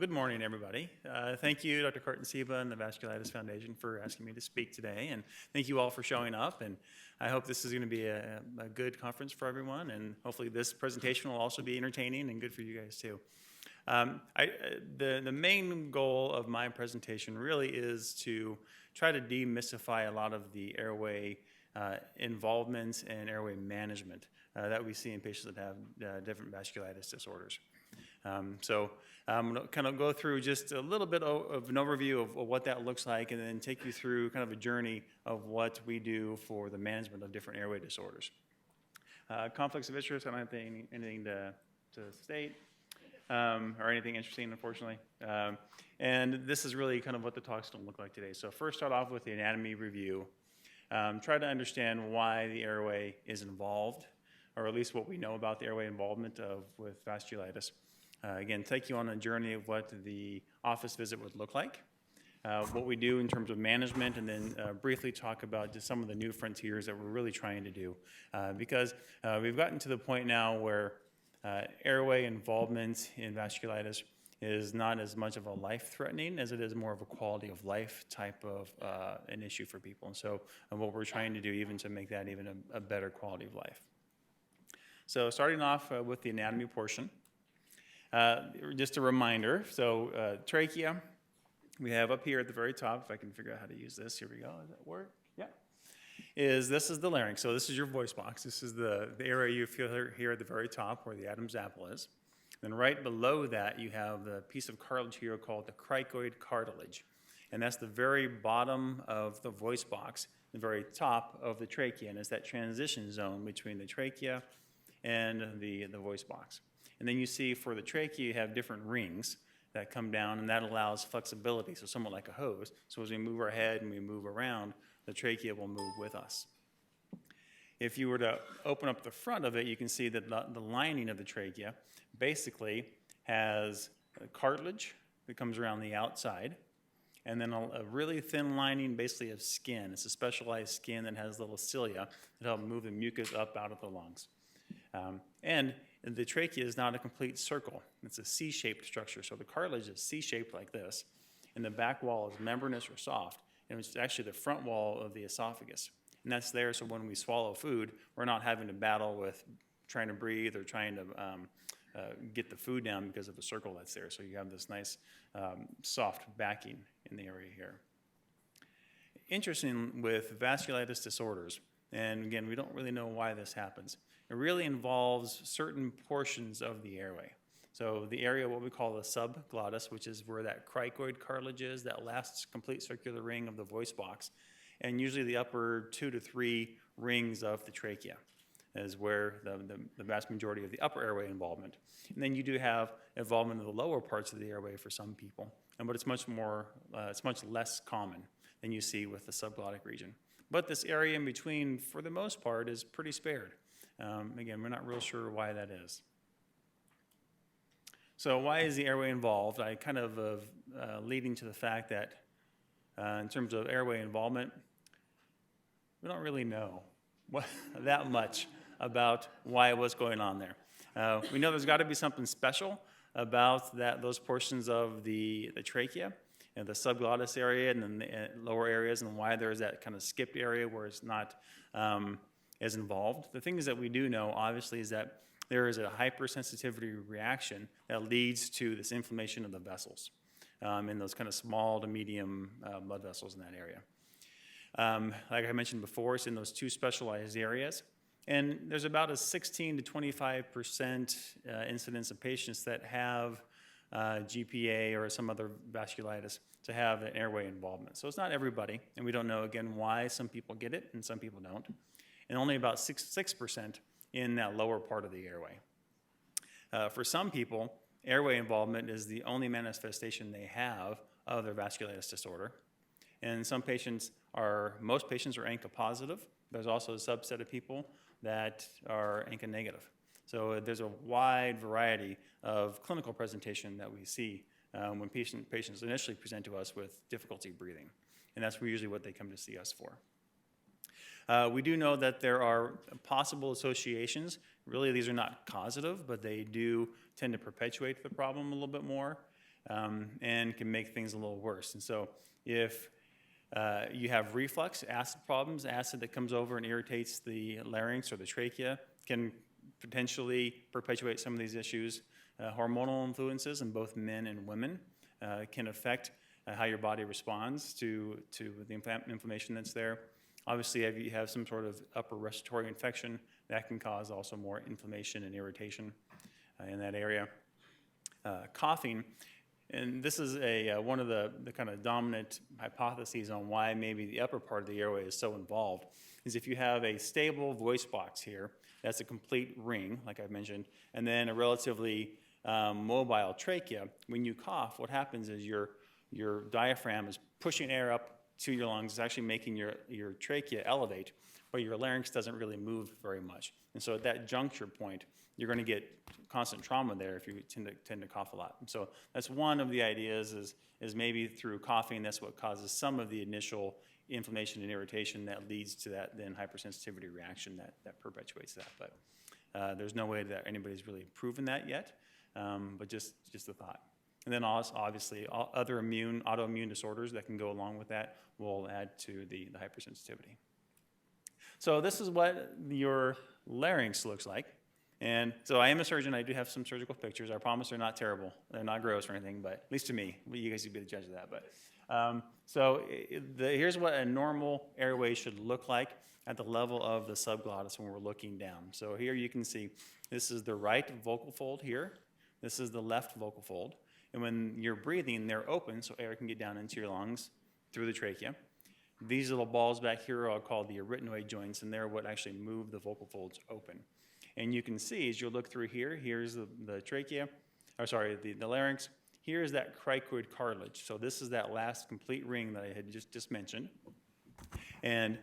Good morning, everybody. Thank you, Dr. Carton-Seba and the Vasculitis Foundation for asking me to speak today, and thank you all for showing up, and I hope this is going to be a good conference for everyone, and hopefully this presentation will also be entertaining and good for you guys too. The main goal of my presentation really is to try to demystify a lot of the airway involvements and airway management that we see in patients that have different vasculitis disorders. So I'm going to kind of go through just a little bit of an overview of what that looks like and then take you through kind of a journey of what we do for the management of different airway disorders. Conflicts of interest, I don't have anything to state or anything interesting, unfortunately. And this is really kind of what the talk's going to look like today. So first start off with the anatomy review. Try to understand why the airway is involved, or at least what we know about the airway involvement with vasculitis. Again, take you on a journey of what the office visit would look like, what we do in terms of management, and then briefly talk about just some of the new frontiers that we're really trying to do. Because we've gotten to the point now where airway involvement in vasculitis is not as much of a life-threatening as it is more of a quality of life type of an issue for people. And so what we're trying to do even to make that even a better quality of life. So starting off with the anatomy portion. Just a reminder, so trachea, we have up here at the very top, if I can figure out how to use this, here we go, does that work? Yeah. This is the larynx, so this is your voice box. This is the area you feel here at the very top where the Adam's apple is. Then right below that, you have the piece of cartilage here called the cricoid cartilage. And that's the very bottom of the voice box, the very top of the trachea, and it's that transition zone between the trachea and the voice box. And then you see for the trachea, you have different rings that come down, and that allows flexibility, so somewhat like a hose. So as we move our head and we move around, the trachea will move with us. If you were to open up the front of it, you can see that the lining of the trachea basically has a cartilage that comes around the outside, and then a really thin lining basically of skin. It's a specialized skin that has little cilia that help move the mucus up out of the lungs. And the trachea is not a complete circle. It's a C-shaped structure. So the cartilage is C-shaped like this, and the back wall is membranous or soft, and it's actually the front wall of the esophagus. And that's there so when we swallow food, we're not having to battle with trying to breathe or trying to get the food down because of the circle that's there. So you have this nice soft backing in the area here. Interesting with vasculitis disorders, and again, we don't really know why this happens. It really involves certain portions of the airway. So the area, what we call the subglottis, which is where that cricoid cartilage is, that last complete circular ring of the voice box, and usually the upper 2 to 3 rings of the trachea is where the vast majority of the upper airway involvement. And then you do have involvement of the lower parts of the airway for some people, but it's much less common than you see with the subglottic region. But this area in between, for the most part, is pretty spared. Again, we're not real sure why that is. So why is the airway involved? I kind of leading to the fact that in terms of airway involvement, we don't really know that much about what's going on there. We know there's got to be something special about those portions of the trachea and the subglottis area and then the lower areas, and why there's that kind of skipped area where it's not as involved. The things that we do know, obviously, is that there is a hypersensitivity reaction that leads to this inflammation of the vessels in those kind of small to medium blood vessels in that area. Like I mentioned before, it's in those two specialized areas. And there's about a 16 to 25% incidence of patients that have GPA or some other vasculitis to have an airway involvement. So it's not everybody, and we don't know, again, why some people get it and some people don't. And only about 6% in that lower part of the airway. For some people, airway involvement is the only manifestation they have of their vasculitis disorder. And most patients are ANCA positive. There's also a subset of people that are ANCA negative. So there's a wide variety of clinical presentation that we see when patients initially present to us with difficulty breathing. And that's usually what they come to see us for. We do know that there are possible associations. Really, these are not causative, but they do tend to perpetuate the problem a little bit more. and can make things a little worse. And so if you have reflux, acid problems, acid that comes over and irritates the larynx or the trachea can potentially perpetuate some of these issues. Hormonal influences in both men and women can affect how your body responds to the inflammation that's there. Obviously, if you have some sort of upper respiratory infection, that can cause also more inflammation and irritation in that area. Coughing, and this is one of the kind of dominant hypotheses on why maybe the upper part of the airway is so involved, is if you have a stable voice box here, that's a complete ring, like I mentioned, and then a relatively mobile trachea. When you cough, what happens is your diaphragm is pushing air up to your lungs. It's actually making your trachea elevate, but your larynx doesn't really move very much. And so at that juncture point, you're going to get constant trauma there if you tend to cough a lot. And so that's one of the ideas is maybe through coughing, that's what causes some of the initial inflammation and irritation that leads to that then hypersensitivity reaction that perpetuates that. But there's no way that anybody's really proven that yet, but just a thought. And then also, obviously, all other autoimmune disorders that can go along with that will add to the hypersensitivity. So this is what your larynx looks like. And so I am a surgeon. I do have some surgical pictures. I promise they're not terrible. They're not gross or anything, but at least to me. You guys would be the judge of that. But here's what a normal airway should look like at the level of the subglottis when we're looking down. So here you can see this is the right vocal fold here. This is the left vocal fold. And when you're breathing, they're open so air can get down into your lungs through the trachea. These little balls back here are called the arytenoid joints, and they're what actually move the vocal folds open. And you can see as you look through here, here's the trachea, or sorry, the larynx. Here's that cricoid cartilage. So this is that last complete ring that I had just mentioned. And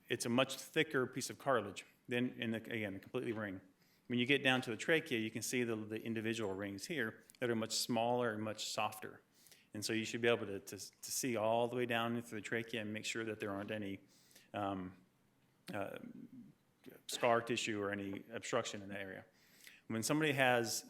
it's a much thicker piece of cartilage than, again, a completely ring. When you get down to the trachea, you can see the individual rings here that are much smaller and much softer. And so you should be able to see all the way down through the trachea and make sure that there aren't any scar tissue or any obstruction in the area. When somebody has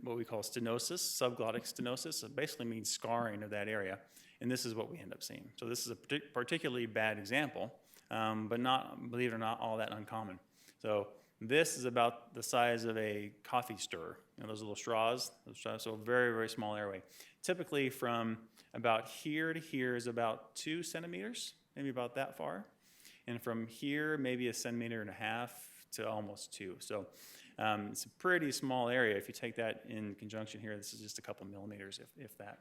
what we call stenosis, subglottic stenosis, it basically means scarring of that area, and this is what we end up seeing. So this is a particularly bad example, but not, believe it or not, all that uncommon. So this is about the size of a coffee stirrer. You know, those little straws, so very, very small airway. Typically from about here to here is about 2 centimeters, maybe about that far. And from here, maybe 1.5 centimeters to almost 2. So it's a pretty small area. If you take that in conjunction here, this is just a couple millimeters, if that.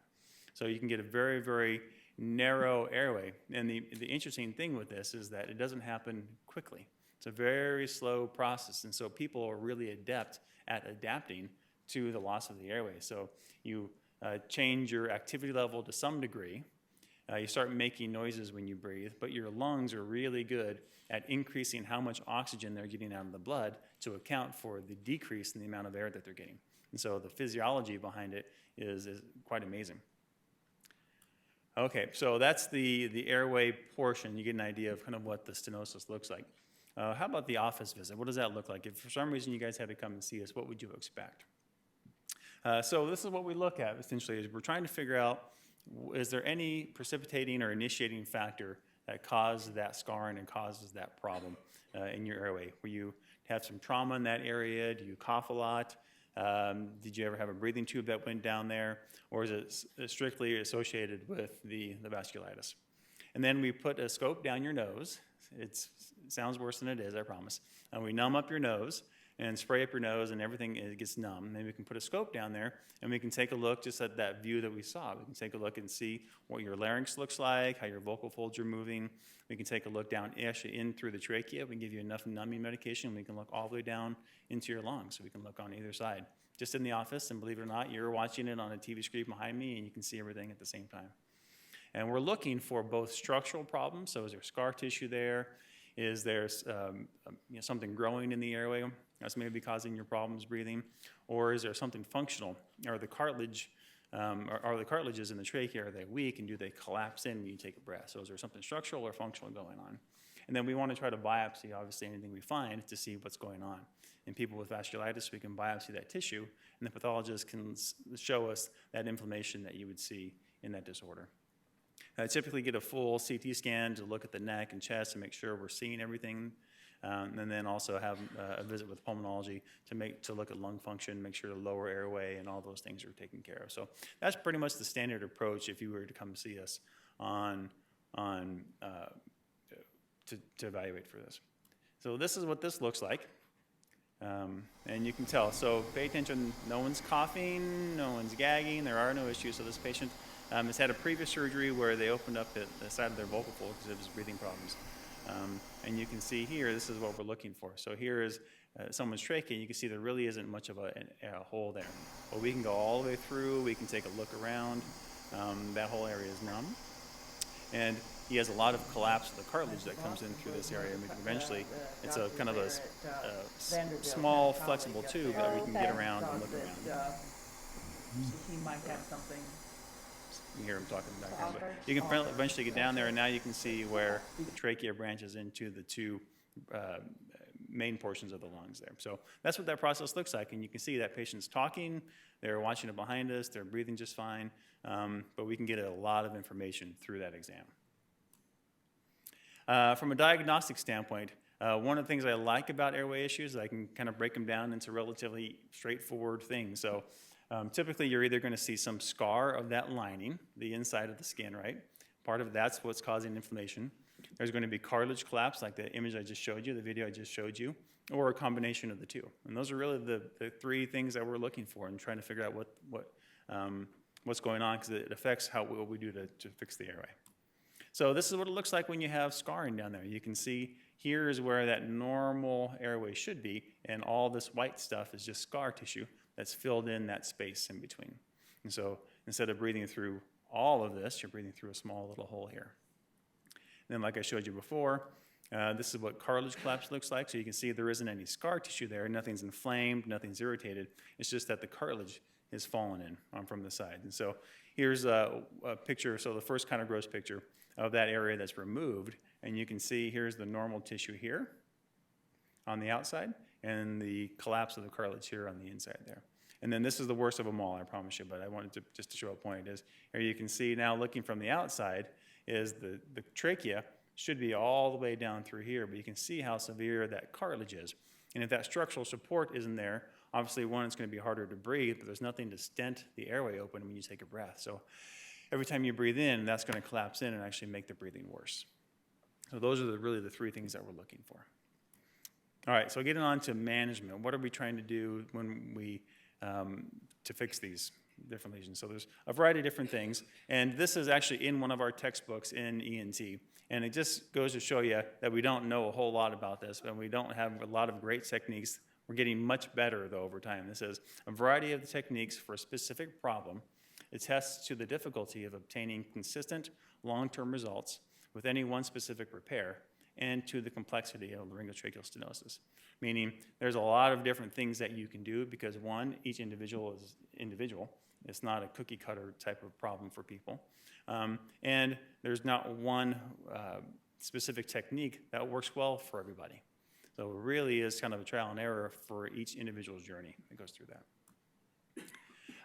So you can get a very, very narrow airway. And the interesting thing with this is that it doesn't happen quickly. It's a very slow process. And so people are really adept at adapting to the loss of the airway. So you change your activity level to some degree. You start making noises when you breathe, but your lungs are really good at increasing how much oxygen they're getting out of the blood to account for the decrease in the amount of air that they're getting. And so the physiology behind it is quite amazing. Okay, so that's the airway portion. You get an idea of kind of what the stenosis looks like. How about the office visit? What does that look like? If for some reason you guys had to come and see us, what would you expect? So this is what we look at, essentially, is we're trying to figure out, is there any precipitating or initiating factor that causes that scarring and causes that problem in your airway? Where you have some trauma in that area? Do you cough a lot? Did you ever have a breathing tube that went down there? Or is it strictly associated with the vasculitis? And then we put a scope down your nose. It sounds worse than it is, I promise. And we numb up your nose and spray up your nose, and everything gets numb. And then we can put a scope down there, and we can take a look just at that view that we saw. We can take a look and see what your larynx looks like, how your vocal folds are moving. We can take a look down actually in through the trachea. We can give you enough numbing medication. We can look all the way down into your lungs, so we can look on either side. Just in the office, and believe it or not, you're watching it on a TV screen behind me, and you can see everything at the same time. And we're looking for both structural problems, so is there scar tissue there? Is there something growing in the airway that's maybe causing your problems breathing? Or is there something functional? Are the cartilages in the trachea, are they weak, and do they collapse in when you take a breath? So is there something structural or functional going on? And then we want to try to biopsy, obviously, anything we find to see what's going on. In people with vasculitis, we can biopsy that tissue, and the pathologist can show us that inflammation that you would see in that disorder. I typically get a full CT scan to look at the neck and chest and make sure we're seeing everything, and then also have a visit with pulmonology to look at lung function, make sure the lower airway and all those things are taken care of. So that's pretty much the standard approach if you were to come see us to evaluate for this. So this is what this looks like. And you can tell, so pay attention, no one's coughing, no one's gagging, there are no issues. So this patient has had a previous surgery where they opened up the side of their vocal fold because of his breathing problems. And you can see here, this is what we're looking for. So here is someone's trachea, and you can see there really isn't much of a hole there. But we can go all the way through, we can take a look around. That whole area is numb. And he has a lot of collapse of the cartilage that comes in through this area, and we can eventually, it's a kind of a small, flexible tube that we can get around and look around. He might have something. You hear him talking in the background. But you can eventually get down there, and now you can see where the trachea branches into the two main portions of the lungs there. So that's what that process looks like, and you can see that patient's talking, they're watching it behind us, they're breathing just fine, but we can get a lot of information through that exam. From a diagnostic standpoint, one of the things I like about airway issues is I can kind of break them down into relatively straightforward things. So typically you're either going to see some scar of that lining, the inside of the skin, right? Part of that's what's causing inflammation. There's going to be cartilage collapse, like the image I just showed you, the video I just showed you, or a combination of the two. And those are really the three things that we're looking for and trying to figure out what's going on, because it affects what we do to fix the airway. So this is what it looks like when you have scarring down there. You can see here is where that normal airway should be, and all this white stuff is just scar tissue that's filled in that space in between. And so instead of breathing through all of this, you're breathing through a small little hole here. And then like I showed you before, this is what cartilage collapse looks like. So you can see there isn't any scar tissue there. Nothing's inflamed, nothing's irritated. It's just that the cartilage is fallen in from the side. And so here's a picture, so the first kind of gross picture of that area that's removed. And you can see here's the normal tissue here on the outside, and the collapse of the cartilage here on the inside there. And then this is the worst of them all, I promise you, but I wanted to just to show a point is, here you can see now looking from the outside is the trachea should be all the way down through here, but you can see how severe that cartilage is. And if that structural support isn't there, obviously one, it's going to be harder to breathe, but there's nothing to stent the airway open when you take a breath. So every time you breathe in, that's going to collapse in and actually make the breathing worse. So those are really the three things that we're looking for. All right, so getting on to management. What are we trying to do when we to fix these different lesions? So there's a variety of different things, and this is actually in one of our textbooks in ENT, and it just goes to show you that we don't know a whole lot about this, and we don't have a lot of great techniques. We're getting much better, though, over time. This is a variety of the techniques for a specific problem. It tests to the difficulty of obtaining consistent long-term results with any one specific repair, and to the complexity of laryngotracheal stenosis. Meaning there's a lot of different things that you can do because one, each individual is individual. It's not a cookie cutter type of problem for people. And there's not one specific technique that works well for everybody. So it really is kind of a trial and error for each individual's journey that goes through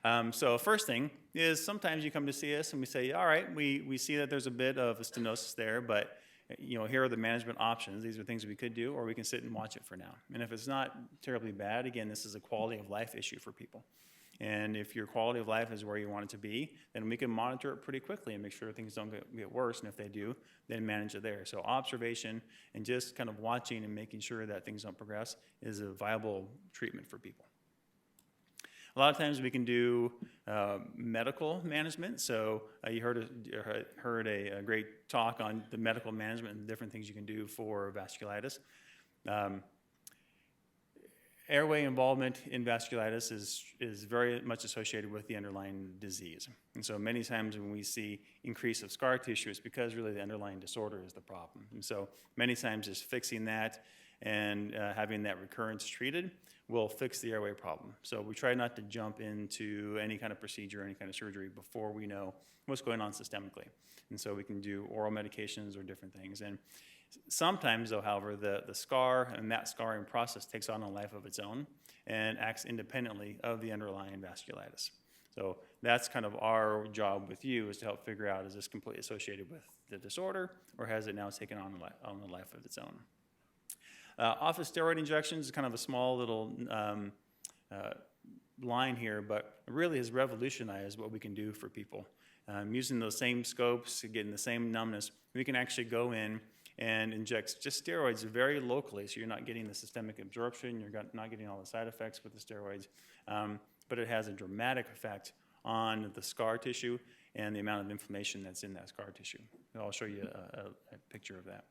that. So first thing is sometimes you come to see us and we say, all right, we see that there's a bit of a stenosis there, but here are the management options. These are things we could do, or we can sit and watch it for now. And if it's not terribly bad, again, this is a quality of life issue for people. And if your quality of life is where you want it to be, then we can monitor it pretty quickly and make sure things don't get worse. And if they do, then manage it there. So observation and just kind of watching and making sure that things don't progress is a viable treatment for people. A lot of times we can do medical management. So you heard a great talk on the medical management and different things you can do for vasculitis. Airway involvement in vasculitis is very much associated with the underlying disease. And so many times when we see increase of scar tissue, it's because really the underlying disorder is the problem. And so many times just fixing that and having that recurrence treated will fix the airway problem. So we try not to jump into any kind of procedure, any kind of surgery before we know what's going on systemically. And so we can do oral medications or different things. And Sometimes, though, however, the scar and that scarring process takes on a life of its own and acts independently of the underlying vasculitis. So that's kind of our job with you, is to help figure out, is this completely associated with the disorder, or has it now taken on a life of its own? Office steroid injections is kind of a small little line here, but it really has revolutionized what we can do for people. Using those same scopes, getting the same numbness, we can actually go in and inject just steroids very locally, so you're not getting the systemic absorption, you're not getting all the side effects with the steroids, but it has a dramatic effect on the scar tissue and the amount of inflammation that's in that scar tissue. I'll show you a picture of that.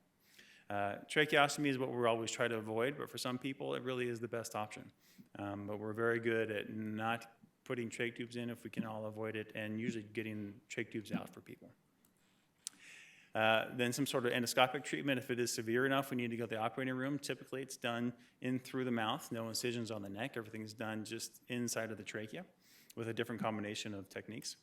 Tracheostomy is what we're always trying to avoid, but for some people, it really is the best option. But we're very good at not putting trach tubes in if we can all avoid it, and usually getting trach tubes out for people. Then some sort of endoscopic treatment. If it is severe enough, we need to go to the operating room. Typically, it's done in through the mouth, no incisions on the neck. Everything's done just inside of the trachea with a different combination of techniques.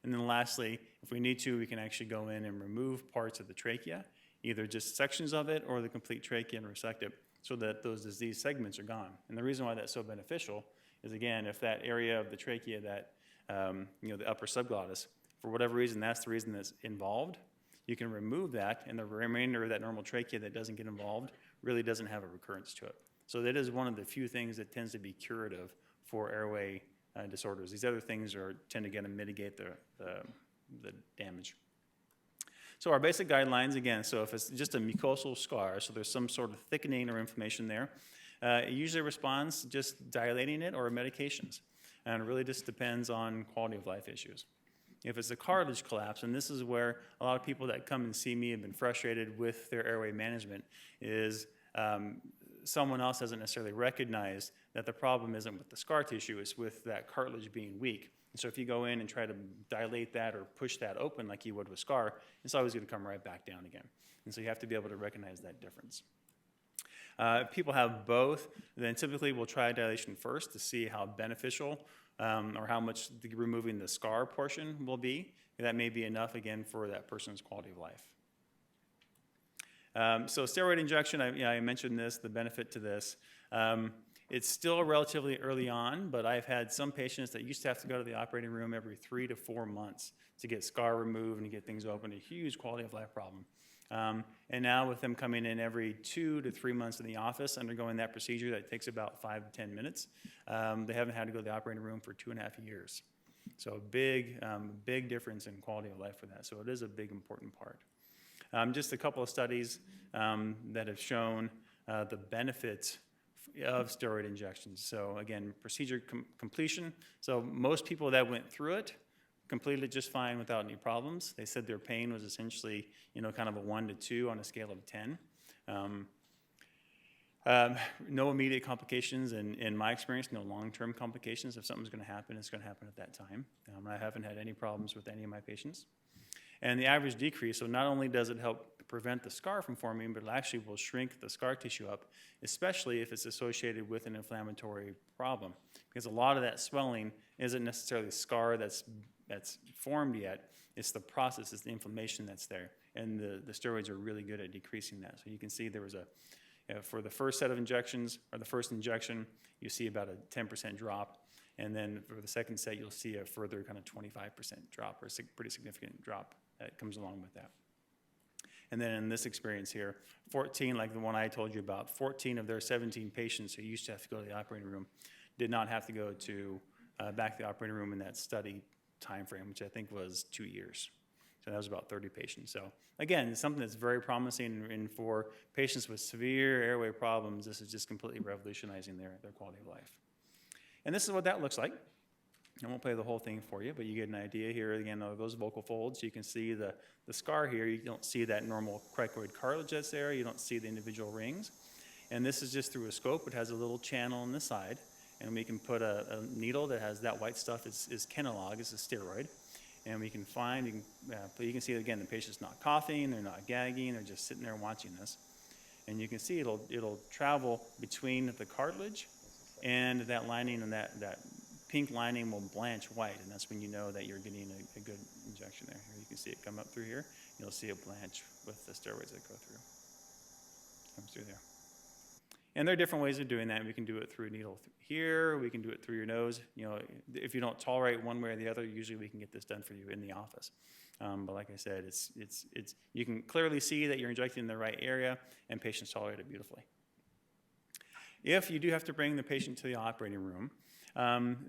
And then lastly, if we need to, we can actually go in and remove parts of the trachea, either just sections of it or the complete trachea, and resect it so that those disease segments are gone. And the reason why that's so beneficial is, again, if that area of the trachea, that the upper subglottis, for whatever reason, that's the reason that's involved, you can remove that, and the remainder of that normal trachea that doesn't get involved really doesn't have a recurrence to it. So that is one of the few things that tends to be curative for airway disorders. These other things tend to mitigate the damage. So our basic guidelines, again, so if it's just a mucosal scar, so there's some sort of thickening or inflammation there, it usually responds just dilating it or medications. And it really just depends on quality of life issues. If it's a cartilage collapse, and this is where a lot of people that come and see me have been frustrated with their airway management, is someone else hasn't necessarily recognized that the problem isn't with the scar tissue, it's with that cartilage being weak. And so if you go in and try to dilate that or push that open like you would with scar, it's always going to come right back down again. And so you have to be able to recognize that difference. If people have both, then typically we'll try dilation first to see how beneficial or how much removing the scar portion will be. That may be enough, again, for that person's quality of life. So steroid injection, I mentioned this, the benefit to this. It's still relatively early on, but I've had some patients that used to have to go to the operating room every 3 to 4 months to get scar removed and to get things open, a huge quality of life problem. And now with them coming in every 2 to 3 months in the office, undergoing that procedure that takes about 5 to 10 minutes, they haven't had to go to the operating room for 2.5 years. So a big difference in quality of life for that. So it is a big, important part. Just a couple of studies that have shown the benefits of steroid injections. So again, procedure completion. So most people that went through it completed it just fine without any problems. They said their pain was essentially, kind of a 1 to 2 on a scale of 10. No immediate complications, in my experience, no long-term complications. If something's going to happen, it's going to happen at that time. I haven't had any problems with any of my patients. And the average decrease, so not only does it help prevent the scar from forming, but it actually will shrink the scar tissue up, especially if it's associated with an inflammatory problem. Because a lot of that swelling isn't necessarily scar that's formed yet, it's the process, it's the inflammation that's there. And the steroids are really good at decreasing that. So you can see there was for the first set of injections, or the first injection, you see about a 10% drop. And then for the second set, you'll see a further kind of 25% drop, or a pretty significant drop that comes along with that. And then in this experience here, 14, like the one I told you about, 14 of their 17 patients who used to have to go to the operating room did not have to go back to the operating room in that study time frame, which I think was 2 years. So that was about 30 patients. So again, it's something that's very promising, and for patients with severe airway problems, this is just completely revolutionizing their quality of life. And this is what that looks like. I won't play the whole thing for you, but you get an idea here, again, of those vocal folds. You can see the scar here. You don't see that normal cricoid cartilage that's there. You don't see the individual rings. And this is just through a scope. It has a little channel on the side, and we can put a needle that has that white stuff. Is Kenalog, it's a steroid. And we can but you can see, again, the patient's not coughing, they're not gagging, they're just sitting there watching this. And you can see it'll travel between the cartilage and that lining, and that pink lining will blanch white, and that's when you know that you're getting a good injection there. Here you can see it come up through here. You'll see it blanch with the steroids that go through. comes through there. And there are different ways of doing that. We can do it through a needle here. We can do it through your nose. You know, if you don't tolerate one way or the other, usually we can get this done for you in the office. But like I said, you can clearly see that you're injecting in the right area, and patients tolerate it beautifully. If you do have to bring the patient to the operating room,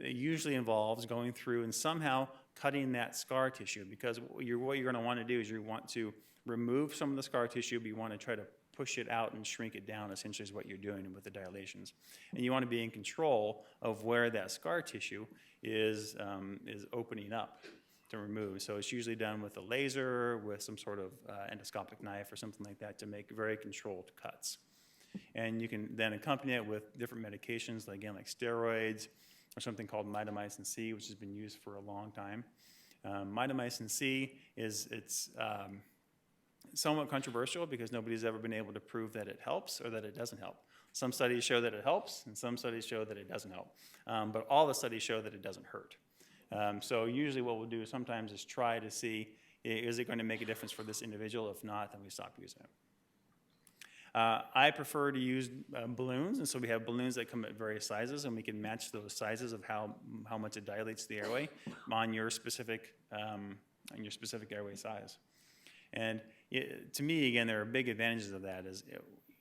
it usually involves going through and somehow cutting that scar tissue, because what you're going to want to do is you want to remove some of the scar tissue, but you want to try to push it out and shrink it down, essentially is what you're doing with the dilations. And you want to be in control of where that scar tissue is opening up to remove. So it's usually done with a laser, with some sort of endoscopic knife or something like that to make very controlled cuts. And you can then accompany it with different medications, like steroids, or something called mitomycin C, which has been used for a long time. Mitomycin C it's somewhat controversial because nobody's ever been able to prove that it helps or that it doesn't help. Some studies show that it helps, and some studies show that it doesn't help. But all the studies show that it doesn't hurt. So usually what we'll do sometimes is try to see, is it going to make a difference for this individual? If not, then we stop using it. I prefer to use balloons, and so we have balloons that come at various sizes, and we can match those sizes of how much it dilates the airway on your specific airway size. And to me, again, there are big advantages of that.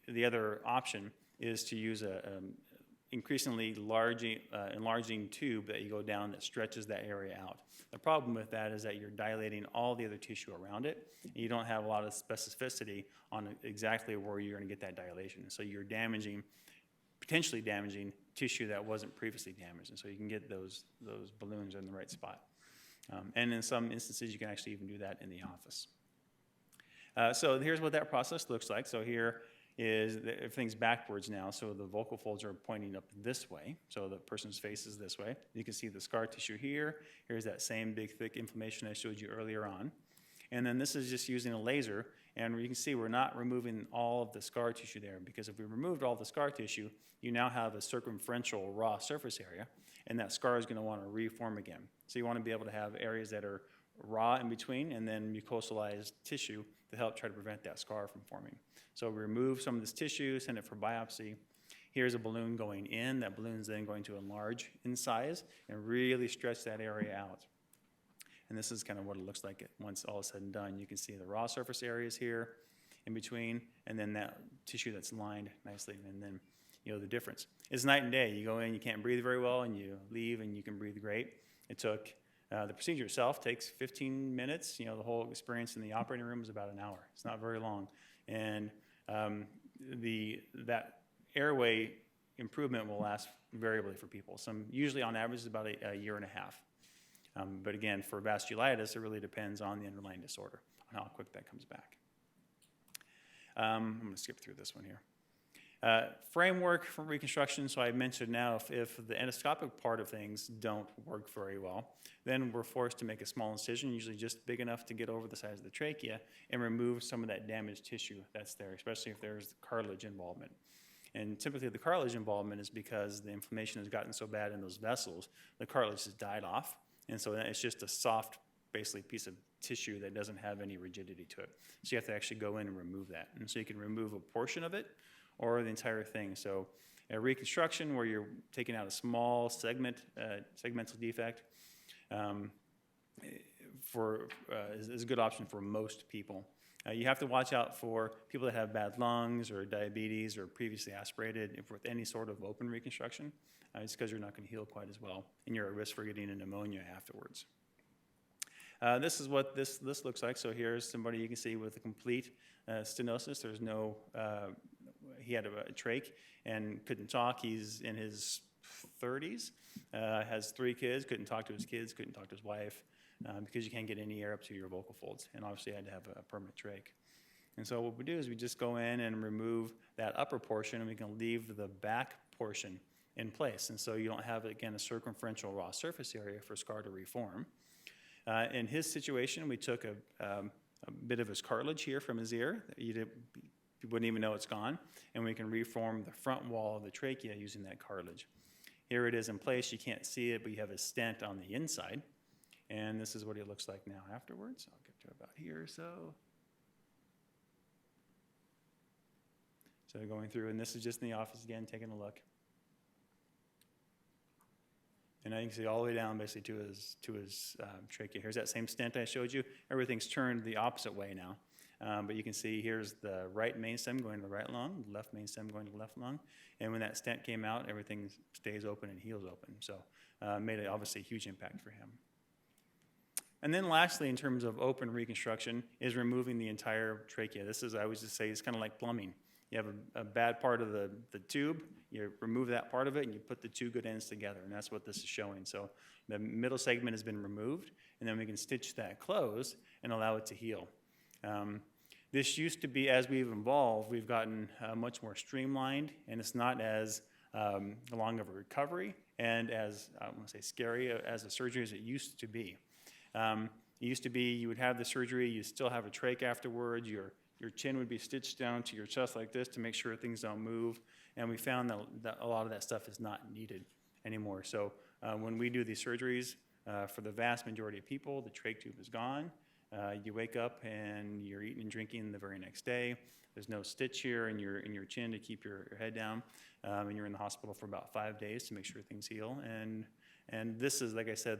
The other option is to use a increasingly enlarging tube that you go down that stretches that area out. The problem with that is that you're dilating all the other tissue around it, and you don't have a lot of specificity on exactly where you're going to get that dilation. So you're potentially damaging tissue that wasn't previously damaged, and so you can get those balloons in the right spot. And in some instances, you can actually even do that in the office. So here's what that process looks like. So here is everything's backwards now, so the vocal folds are pointing up this way, so the person's face is this way. You can see the scar tissue here. Here's that same big, thick inflammation I showed you earlier on. And then this is just using a laser, and you can see we're not removing all of the scar tissue there, because if we removed all the scar tissue, you now have a circumferential raw surface area, and that scar is going to want to reform again. So you want to be able to have areas that are raw in between, and then mucosalized tissue to help try to prevent that scar from forming. So we remove some of this tissue, send it for biopsy. Here's a balloon going in. That balloon is then going to enlarge in size and really stretch that area out. And this is kind of what it looks like once all is said and done. You can see the raw surface areas here in between, and then that tissue that's lined nicely, and then the difference. It's night and day. You go in, you can't breathe very well, and you leave, and you can breathe great. It took the procedure itself takes 15 minutes. The whole experience in the operating room is about an hour. It's not very long. And that airway improvement will last variably for people. Usually on average is about a year and a half. But again, for vasculitis, it really depends on the underlying disorder, on how quick that comes back. I'm going to skip through this one here. Framework for reconstruction. So I mentioned now if the endoscopic part of things don't work very well, then we're forced to make a small incision, usually just big enough to get over the size of the trachea, and remove some of that damaged tissue that's there, especially if there's cartilage involvement. And typically the cartilage involvement is because the inflammation has gotten so bad in those vessels, the cartilage has died off, and so then it's just a soft, basically, piece of tissue that doesn't have any rigidity to it. So you have to actually go in and remove that. And so you can remove a portion of it or the entire thing. So a reconstruction where you're taking out a small segmental defect is a good option for most people. You have to watch out for people that have bad lungs or diabetes or previously aspirated with any sort of open reconstruction. It's because you're not going to heal quite as well, and you're at risk for getting a pneumonia afterwards. This is what this looks like. So here's somebody you can see with a complete stenosis. There's no, he had a trach and couldn't talk. He's in his 30s, has 3 kids, couldn't talk to his kids, couldn't talk to his wife, because you can't get any air up to your vocal folds, and obviously had to have a permanent trach. And so what we do is we just go in and remove that upper portion, and we can leave the back portion in place. And so you don't have, again, a circumferential raw surface area for scar to reform. In his situation, we took a bit of his cartilage here from his ear. You wouldn't even know it's gone. And we can reform the front wall of the trachea using that cartilage. Here it is in place. You can't see it, but you have a stent on the inside. And this is what it looks like now afterwards. I'll get to about here or so. So going through, and this is just in the office again, taking a look. And I can see all the way down basically to his trachea. Here's that same stent I showed you. Everything's turned the opposite way now. But you can see here's the right main stem going to the right lung, left main stem going to the left lung. And when that stent came out, everything stays open and heals open. So made it obviously a huge impact for him. And then lastly, in terms of open reconstruction, is removing the entire trachea. This is, I always just say, it's kind of like plumbing. You have a bad part of the tube, you remove that part of it, and you put the two good ends together, and that's what this is showing. So the middle segment has been removed, and then we can stitch that closed and allow it to heal. This used to be, as we've evolved, we've gotten much more streamlined, and it's not as long of a recovery and as, I want to say, scary as a surgery as it used to be. It used to be you would have the surgery, you still have a trach afterwards, your chin would be stitched down to your chest like this to make sure things don't move, and we found that a lot of that stuff is not needed anymore. So when we do these surgeries, for the vast majority of people, the trach tube is gone. You wake up and you're eating and drinking the very next day. There's no stitch here in your chin to keep your head down, and you're in the hospital for about 5 days to make sure things heal. And this is, like I said,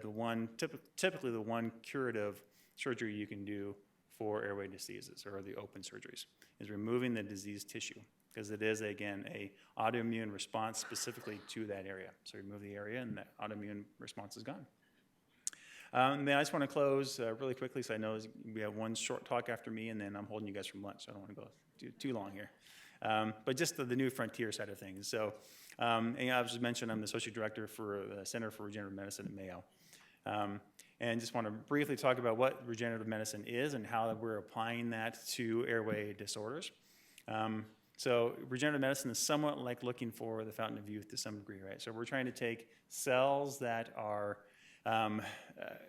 typically the one curative surgery you can do for airway diseases, or the open surgeries, is removing the diseased tissue, because it is, again, a autoimmune response specifically to that area. So remove the area and that autoimmune response is gone. Then I just want to close really quickly, so I know we have one short talk after me, and then I'm holding you guys from lunch, so I don't want to go too long here. But just the new frontier side of things. So and I was just mentioned, I'm the Associate Director for the Center for Regenerative Medicine at Mayo. And just want to briefly talk about what regenerative medicine is and how we're applying that to airway disorders. So regenerative medicine is somewhat like looking for the fountain of youth to some degree, right? So we're trying to take cells that are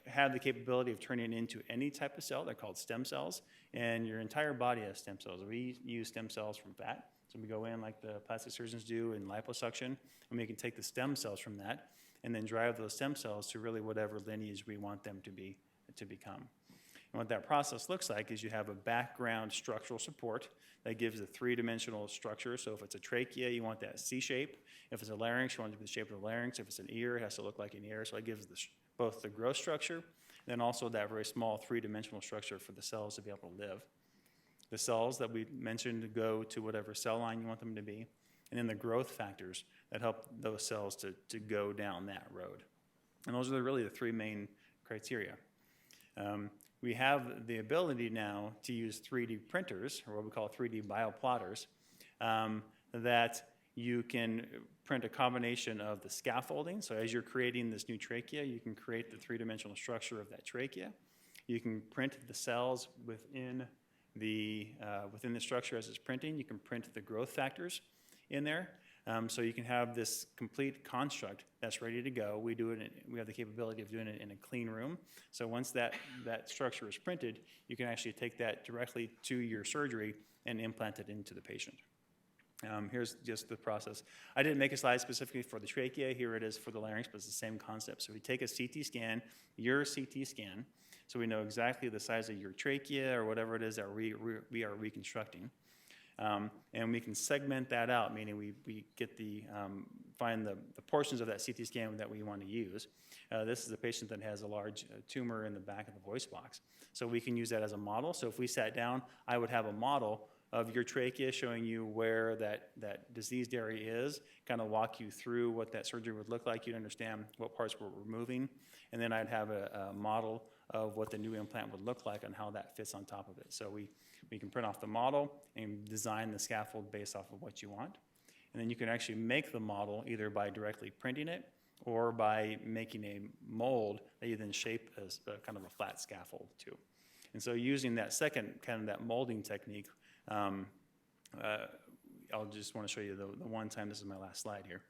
have the capability of turning into any type of cell. They're called stem cells, and your entire body has stem cells. We use stem cells from fat, so we go in like the plastic surgeons do in liposuction, and we can take the stem cells from that and then drive those stem cells to really whatever lineage we want them to become. And what that process looks like is you have a background structural support that gives a three-dimensional structure. So if it's a trachea, you want that C shape. If it's a larynx, you want it to be the shape of the larynx. If it's an ear, it has to look like an ear. So it gives both the growth structure and then also that very small three-dimensional structure for the cells to be able to live. The cells that we mentioned go to whatever cell line you want them to be, and then the growth factors that help those cells to go down that road. And those are really the three main criteria. We have the ability now to use 3D printers, or what we call 3D bioplotters, that you can print a combination of the scaffolding. So as you're creating this new trachea, you can create the three-dimensional structure of that trachea. You can print the cells within the structure as it's printing. You can print the growth factors in there. So you can have this complete construct that's ready to go. We have the capability of doing it in a clean room. So once that structure is printed, you can actually take that directly to your surgery and implant it into the patient. Here's just the process. I didn't make a slide specifically for the trachea. Here it is for the larynx, but it's the same concept. So we take a CT scan, your CT scan, so we know exactly the size of your trachea or whatever it is that we are reconstructing. And we can segment that out, meaning we get find the portions of that CT scan that we want to use. This is a patient that has a large tumor in the back of the voice box. So we can use that as a model. So if we sat down, I would have a model of your trachea showing you where that diseased area is, kind of walk you through what that surgery would look like. You'd understand what parts we're removing. And then I'd have a model of what the new implant would look like and how that fits on top of it. So we can print off the model and design the scaffold based off of what you want. And then you can actually make the model either by directly printing it or by making a mold that you then shape as kind of a flat scaffold too. And so using that second kind of that molding technique, I'll just want to show you the one time, this is my last slide here,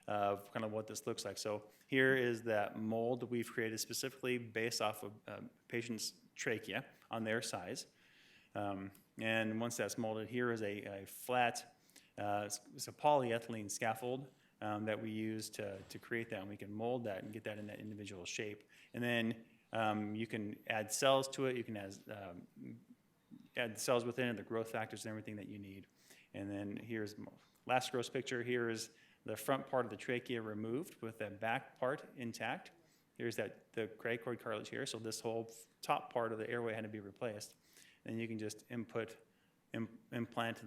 of kind of what this looks like. So here is that mold we've created specifically based off of patient's trachea on their size. And once that's molded, here is a flat, it's a polyethylene scaffold that we use to create that, and we can mold that and get that in that individual shape. And then you can add cells to it, you can add cells within it, the growth factors and everything that you need. And then here's last gross picture. Here is the front part of the trachea removed with the back part intact. Here's the cricoid cartilage here. So this whole top part of the airway had to be replaced. And you can just implant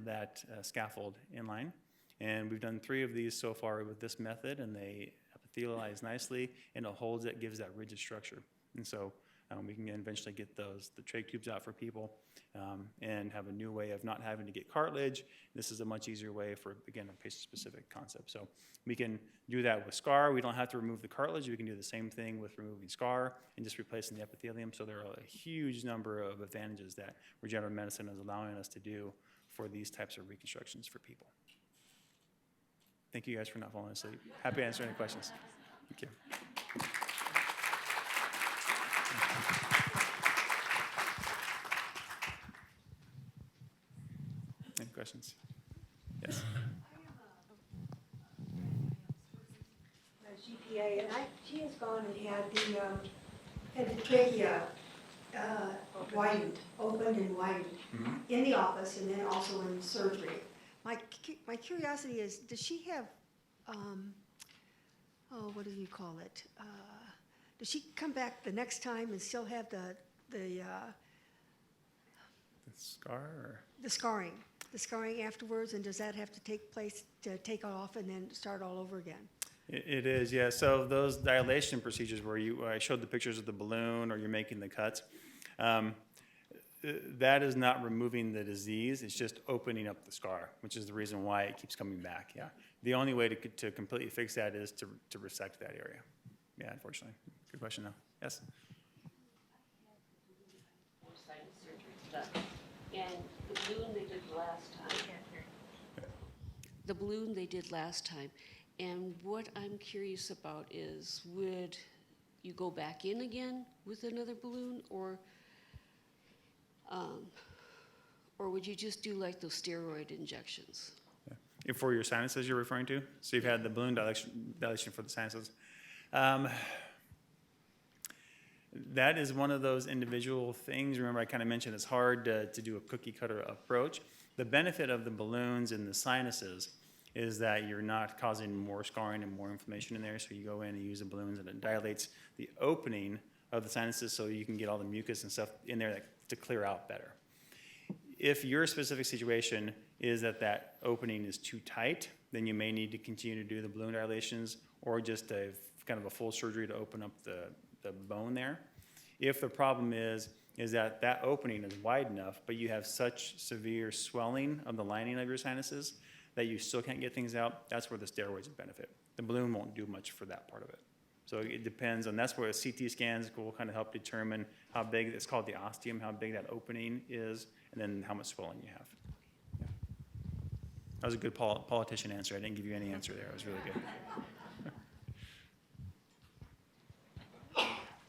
that scaffold in line. And we've done 3 of these so far with this method, and they epithelialize nicely, and it holds it, gives that rigid structure. And so we can eventually get the trach tubes out for people and have a new way of not having to get cartilage. This is a much easier way for, again, a patient-specific concept. So we can do that with scar. We don't have to remove the cartilage. We can do the same thing with removing scar and just replacing the epithelium. So there are a huge number of advantages that regenerative medicine is allowing us to do for these types of reconstructions for people. Thank you guys for not falling asleep. Happy to answer any questions. Thank you. Any questions? Yes. GPA, and she has gone and had the trachea opened and widened in the office and then also in surgery. My curiosity is, does she have, what do you call it? Does she come back the next time and still have the Scar? Or? the scarring afterwards, and does that have to take place to take it off and then start all over again? It is, yeah. So those dilation procedures where I showed the pictures of the balloon or you're making the cuts, that is not removing the disease. It's just opening up the scar, which is the reason why it keeps coming back, yeah. The only way to completely fix that is to resect that area. Yeah, unfortunately. Good question, though. Yes? And the balloon they did last time. The balloon they did last time. And what I'm curious about is, would you go back in again with another balloon, or would you just do like those steroid injections? Yeah. And for your sinuses you're referring to? So you've had the balloon dilation for the sinuses. That is one of those individual things. Remember, I kind of mentioned it's hard to do a cookie cutter approach. The benefit of the balloons in the sinuses is that you're not causing more scarring and more inflammation in there. So you go in and use the balloons, and it dilates the opening of the sinuses so you can get all the mucus and stuff in there to clear out better. If your specific situation is that opening is too tight, then you may need to continue to do the balloon dilations or just kind of a full surgery to open up the bone there. If the problem is that opening is wide enough, but you have such severe swelling of the lining of your sinuses that you still can't get things out, that's where the steroids would benefit. The balloon won't do much for that part of it. So it depends, and that's where CT scans will kind of help determine how big, it's called the ostium, how big that opening is, and then how much swelling you have. Yeah. That was a good politician answer. I didn't give you any answer there. It was really good.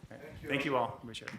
Right. Thank you all. Appreciate it.